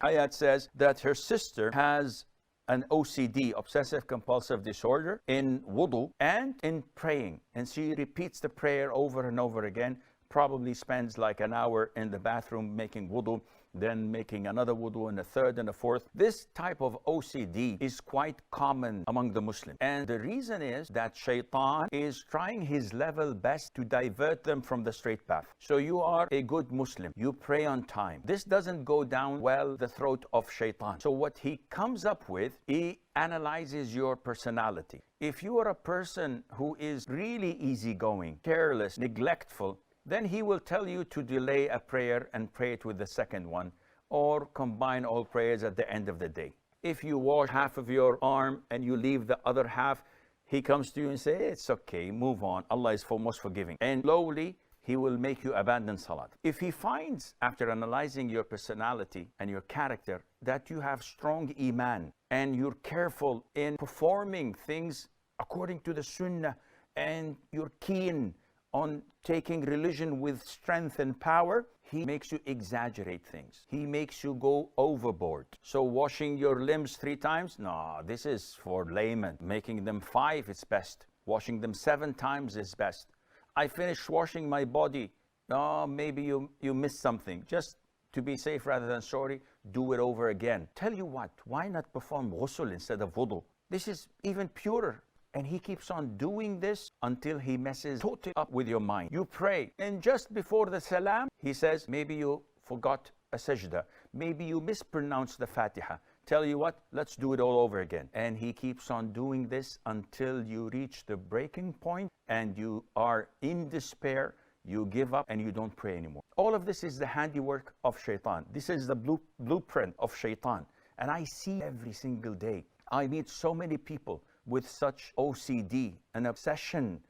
Hayat says that her sister has an OCD, obsessive compulsive disorder, in wudu and in praying. And she repeats the prayer over and over again, probably spends like an hour in the bathroom making wudu, then making another wudu and a third and a fourth. This type of OCD is quite common among the Muslims. And the reason is that Shaitan is trying his level best to divert them from the straight path. So you are a good Muslim. You pray on time. This doesn't go down well the throat of Shaitan. So what he comes up with, he analyzes your personality. If you are a person who is really easygoing, careless, neglectful, then he will tell you to delay a prayer and pray it with the second one, or combine all prayers at the end of the day. If you wash half of your arm and you leave the other half, he comes to you and says, it's okay, move on. Allah is most forgiving. And slowly, he will make you abandon salat. If he finds, after analyzing your personality and your character, that you have strong iman and you're careful in performing things according to the sunnah, and you're keen on taking religion with strength and power, he makes you exaggerate things. He makes you go overboard. So washing your limbs 3 times, no, this is for laymen. Making them 5, it's best. Washing them 7 times is best. I finished washing my body. No, maybe you missed something. Just to be safe rather than sorry, do it over again. Tell you what, why not perform ghusl instead of wudu? This is even purer. And he keeps on doing this until he messes totally up with your mind. You pray, and just before the salam, he says, maybe you forgot a sajda. Maybe you mispronounced the Fatiha. Tell you what, let's do it all over again. And he keeps on doing this until you reach the breaking point and you are in despair, you give up and you don't pray anymore. All of this is the handiwork of Shaitan. This is the blueprint of Shaitan. And I see every single day. I meet so many people with such OCD, an obsession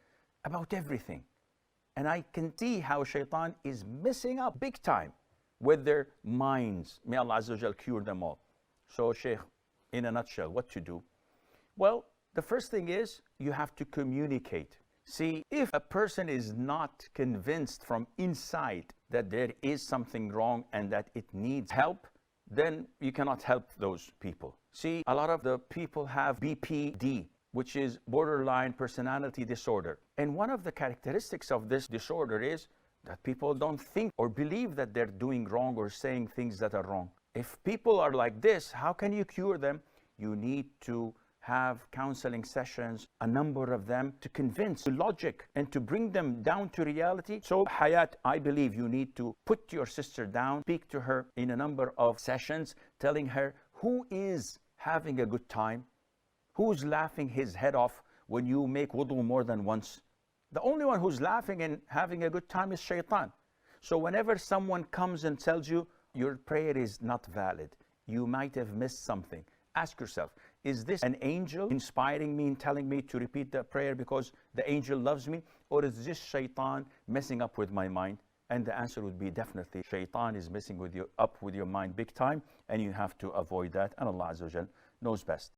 about everything. And I can see how Shaitan is messing up big time with their minds. May Allah Azza wa Jal cure them all. So Sheikh, in a nutshell, what to do? Well, the first thing is you have to communicate. See, if a person is not convinced from inside that there is something wrong and that it needs help, then you cannot help those people. See, a lot of the people have BPD, which is borderline personality disorder. And one of the characteristics of this disorder is that people don't think or believe that they're doing wrong or saying things that are wrong. If people are like this, how can you cure them? You need to have counseling sessions, a number of them, to convince, to logic, and to bring them down to reality. So Hayat, I believe you need to put your sister down, speak to her in a number of sessions, telling her who is having a good time, who's laughing his head off when you make wudu more than once. The only one who's laughing and having a good time is Shaitan. So whenever someone comes and tells you your prayer is not valid, you might have missed something, ask yourself, is this an angel inspiring me and telling me to repeat the prayer because the angel loves me? Or is this Shaitan messing up with my mind? And the answer would be definitely Shaitan is messing up with your mind big time, and you have to avoid that. And Allah Azza wa Jal knows best.